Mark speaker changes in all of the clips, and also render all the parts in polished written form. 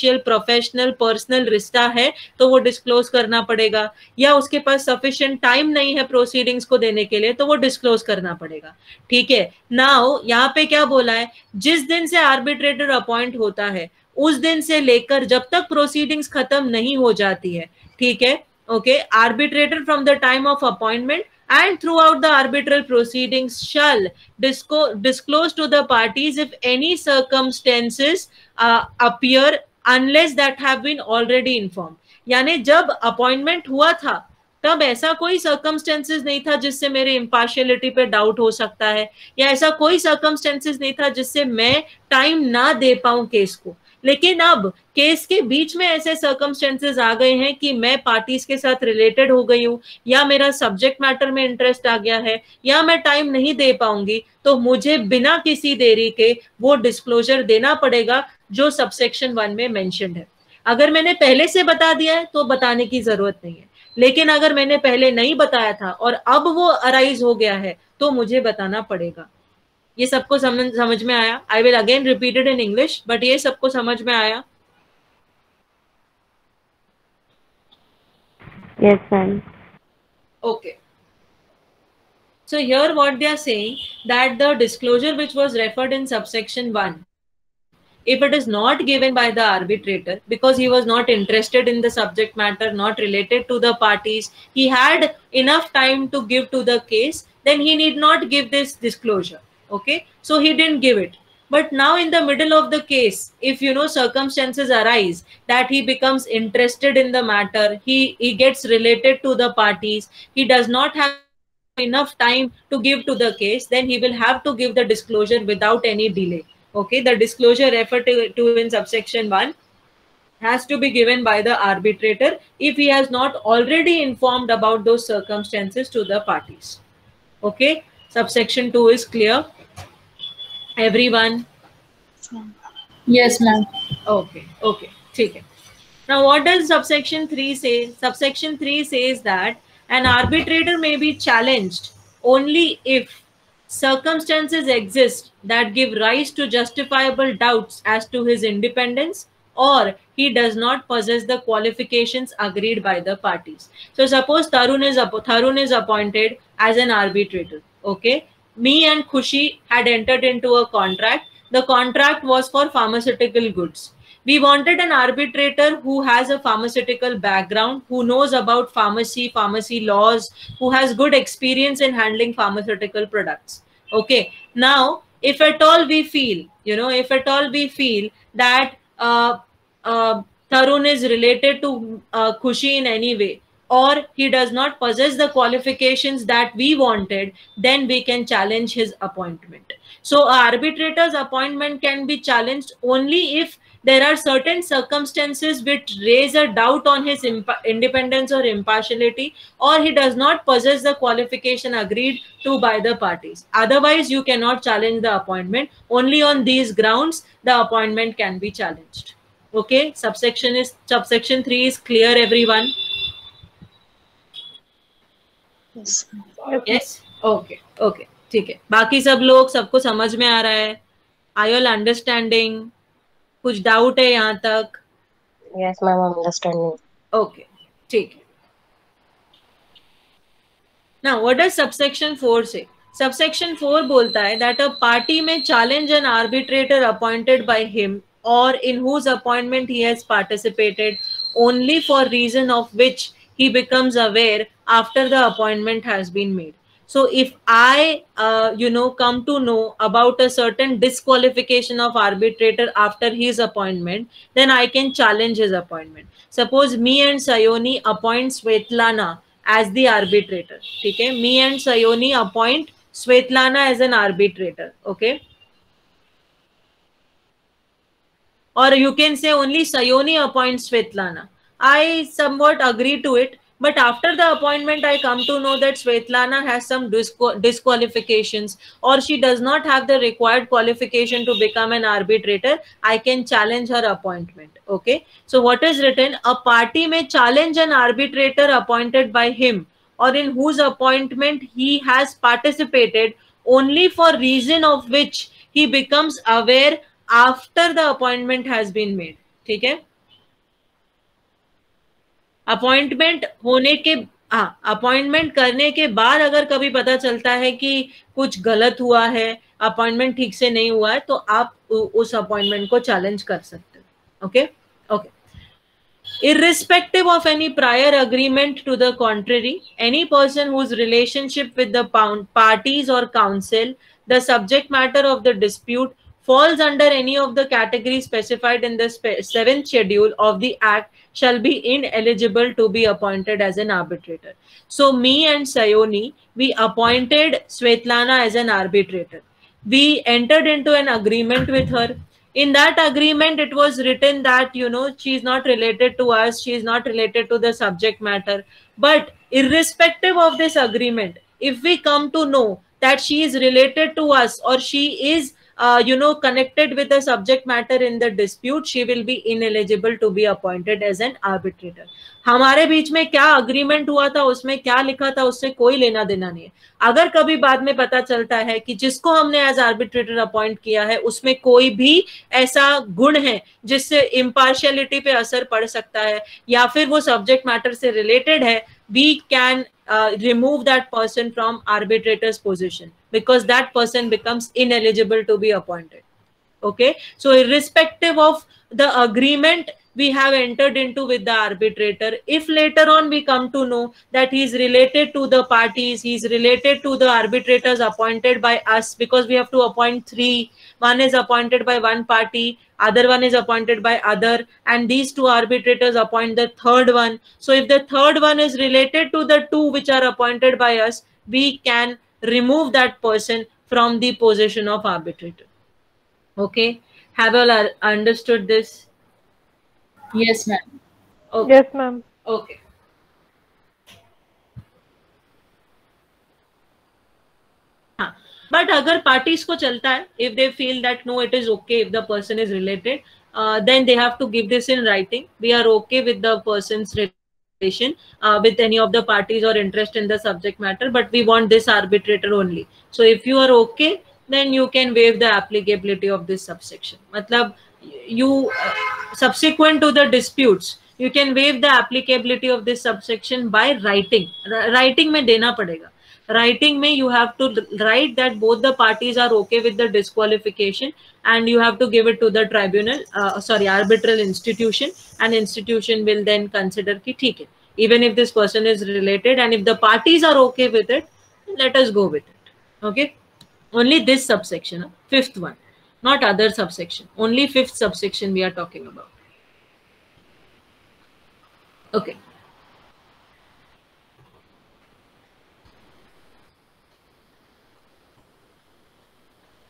Speaker 1: Professional personal रिश्ता है तो वो डिस्क्लोज करना पड़ेगा, या उसके पास सफिशिएंट टाइम नहीं है प्रोसीडिंग्स को देने के लिए तो वो डिस्क्लोज करना पड़ेगा। ठीक है, नाउ यहाँ पे क्या बोला है, जिस दिन से आर्बिट्रेटर अपॉइंट होता है उस दिन से लेकर जब तक प्रोसीडिंग्स खत्म नहीं हो जाती है, ठीक है, okay, arbitrator from the time of appointment and throughout the arbitral proceedings shall disclose to the parties if any circumstances appear unless that have been already informed। यानी जब अपॉइंटमेंट हुआ था तब ऐसा कोई सर्कमस्टेंसेस नहीं था जिससे मेरे इम्पार्शियलिटी पे डाउट हो सकता है, या ऐसा कोई सर्कमस्टेंसेस नहीं था जिससे मैं टाइम ना दे पाऊं केस को। लेकिन अब केस के बीच में ऐसे सर्कमस्टेंसेस आ गए हैं कि मैं पार्टीज के साथ रिलेटेड हो गई हूं, या मेरा सब्जेक्ट मैटर में इंटरेस्ट आ गया है, या मैं टाइम नहीं दे पाऊंगी, तो मुझे बिना किसी देरी के वो डिस्क्लोजर देना पड़ेगा जो सबसेक्शन 1 में मेंशन्ड है। अगर मैंने पहले से बता दिया है तो बताने की जरूरत नहीं है, लेकिन अगर मैंने पहले नहीं बताया था और अब वो अराइज हो गया है तो मुझे बताना पड़ेगा। ये सबको समझ में आया? I will again repeat it in English, but ये सबको समझ में आया?
Speaker 2: Yes, ma'am.
Speaker 1: Okay. So here what they are saying, that the disclosure which was referred in subsection 1, if it is not given by the arbitrator because he was not interested in the subject matter, not related to the parties, he had enough time to give to the case, then he need not give this disclosure. Okay, so he didn't give it. But now in the middle of the case, if circumstances arise that he becomes interested in the matter, he gets related to the parties, he does not have enough time to give to the case, then he will have to give the disclosure without any delay. Okay, the disclosure referred to in subsection 1 has to be given by the arbitrator if he has not already informed about those circumstances to the parties. Okay, subsection 2 is clear? Everyone?
Speaker 3: Yes, ma'am.
Speaker 1: Okay, okay, okay. Now what does subsection 3 say? Subsection 3 says that an arbitrator may be challenged only if circumstances exist that give rise to justifiable doubts as to his independence, or he does not possess the qualifications agreed by the parties. So suppose Tarun is appointed as an arbitrator. Okay, me and Khushi had entered into a contract. The contract was for pharmaceutical goods. We wanted an arbitrator who has a pharmaceutical background, who knows about pharmacy laws, who has good experience in handling pharmaceutical products. Okay, now if at all we feel, that Tarun is related to Khushi in any way, or he does not possess the qualifications that we wanted, then we can challenge his appointment. So arbitrator's appointment can be challenged only if there are certain circumstances which raise a doubt on his independence or impartiality, or he does not possess the qualification agreed to by the parties. Otherwise, you cannot challenge the appointment. Only on these grounds, the appointment can be challenged. Okay, subsection 3 is clear, everyone?
Speaker 3: Yes.
Speaker 1: Yes? Okay, okay. ठीक है, बाकी सब लोग, सबको समझ में आ रहा है? Are you all understanding? कुछ डाउट है यहाँ तक?
Speaker 2: Yes, ma'am, I'm understanding.
Speaker 1: Okay, ठीक है. Now, what does subsection 4 say? Subsection 4 बोलता है that a party may challenge an arbitrator appointed by him or in whose appointment he has participated only for reason of which he becomes aware after the appointment has been made. So if I, come to know about a certain disqualification of arbitrator after his appointment, then I can challenge his appointment. Suppose me and Sayoni appoint Svetlana as the arbitrator. Okay, me and Sayoni appoint Svetlana as an arbitrator. Okay, or you can say only Sayoni appoints Svetlana. I somewhat agree to it, but after the appointment, I come to know that Svetlana has some disqualifications, or she does not have the required qualification to become an arbitrator. I can challenge her appointment. Okay, so what is written? A party may challenge an arbitrator appointed by him or in whose appointment he has participated only for reason of which he becomes aware after the appointment has been made. ठीक है, appointment होने के, हाँ, appointment करने के बाद अगर कभी पता चलता है कि कुछ गलत हुआ है, अपॉइंटमेंट ठीक से नहीं हुआ है, तो आप उस अपॉइंटमेंट को चैलेंज कर सकते हो. Okay okay. Irrespective of any prior agreement to the contrary, any person whose relationship with the parties or counsel, the subject matter of the dispute, falls under any of the categories specified in the 7th schedule of the Act shall be ineligible to be appointed as an arbitrator. So me and Sayoni, we appointed Svetlana as an arbitrator. We entered into an agreement with her. In that agreement, it was written that, she is not related to us, she is not related to the subject matter. But irrespective of this agreement, if we come to know that she is related to us or she is connected with the subject matter in the dispute, she will be ineligible to be appointed as an arbitrator. हमारे बीच में क्या agreement हुआ था, उसमें क्या लिखा था, उससे कोई लेना देना नहीं है. अगर कभी बाद में पता चलता है कि जिसको हमने एज आर्बिट्रेटर अपॉइंट किया है उसमें कोई भी ऐसा गुण है जिससे इम्पार्शियलिटी पे असर पड़ सकता है या फिर वो सब्जेक्ट मैटर से रिलेटेड है, we can remove that person from arbitrator's position because that person becomes ineligible to be appointed. Okay, so irrespective of the agreement we have entered into with the arbitrator, if later on we come to know that he is related to the parties, he is related to the arbitrators appointed by us, because we have to appoint 3, one is appointed by one party, other one is appointed by other, and these 2 arbitrators appoint the 3rd one. So if the 3rd one is related to the 2 which are appointed by us, we can remove that person from the position of arbitrator. Okay, have you all understood this?
Speaker 3: Yes, ma'am.
Speaker 1: Okay.
Speaker 2: Yes, ma'am.
Speaker 1: Okay. हाँ, but अगर parties को चलता है, if they feel that no, it is okay if the person is related, then they have to give this in writing. We are okay with the person's relation with any of the parties or interest in the subject matter, but we want this arbitrator only. So if you are okay, then you can waive the applicability of this subsection. मतलब you subsequent to the disputes, you can waive the applicability of this subsection by writing. Writing में देना पड़ेगा. Writing में you have to write that both the parties are okay with the disqualification, and you have to give it to the tribunal, arbitral institution, and institution will then consider कि ठीक है, even if this person is related and if the parties are okay with it, let us go with it. Okay, only this subsection, 5th one, not other subsection, only 5th subsection we are talking about. Okay.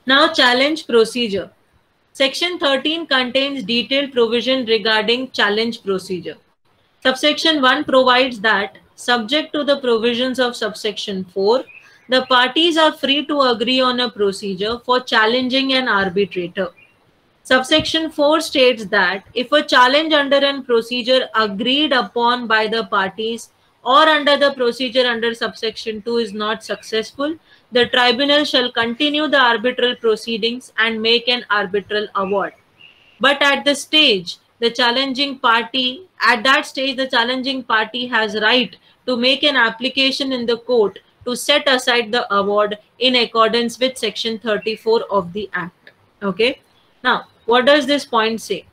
Speaker 1: Now challenge procedure. Section 13 contains detailed provision regarding challenge procedure. Subsection 1 provides that, subject to the provisions of subsection 4, the parties are free to agree on a procedure for challenging an arbitrator. Subsection 4 states that if a challenge under a procedure agreed upon by the parties or under the procedure under subsection 2 is not successful, the tribunal shall continue the arbitral proceedings and make an arbitral award. But at that stage, the challenging party has right to make an application in the court to set aside the award in accordance with section 34 of the Act. Okay. Now, what does this point say?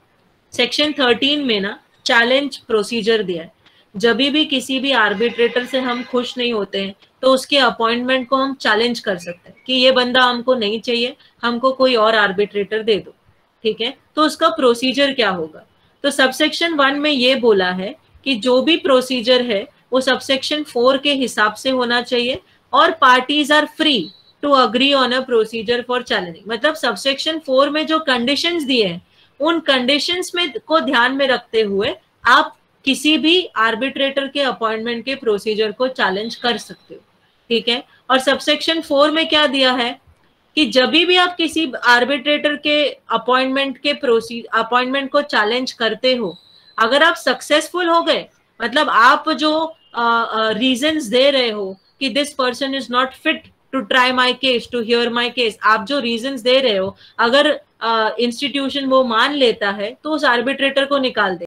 Speaker 1: Section 13 में ना challenge procedure दिया है. जब भी किसी भी arbitrator से हम खुश नहीं होते हैं तो उसके अपॉइंटमेंट को हम चैलेंज कर सकते हैं कि ये बंदा हमको नहीं चाहिए, हमको कोई और आर्बिट्रेटर दे दो. ठीक है, तो उसका प्रोसीजर क्या होगा? तो सबसेक्शन 1 में ये बोला है कि जो भी प्रोसीजर है वो सबसेक्शन 4 के हिसाब से होना चाहिए और parties are free to agree on a procedure for challenging. मतलब सबसेक्शन 4 में जो कंडीशंस दिए हैं उन कंडीशंस में को ध्यान में रखते हुए आप किसी भी आर्बिट्रेटर के अपॉइंटमेंट के प्रोसीजर को चैलेंज कर सकते हो. ठीक है, और सबसेक्शन 4 में क्या दिया है कि जब भी आप किसी आर्बिट्रेटर के अपॉइंटमेंट को चैलेंज करते हो, अगर आप सक्सेसफुल हो गए, मतलब आप जो रीजंस दे रहे हो कि this person is not fit to try my case, to hear my case. आप जो रीजंस दे रहे हो, अगर इंस्टीट्यूशन वो मान लेता है तो उस आर्बिट्रेटर को निकाल दे।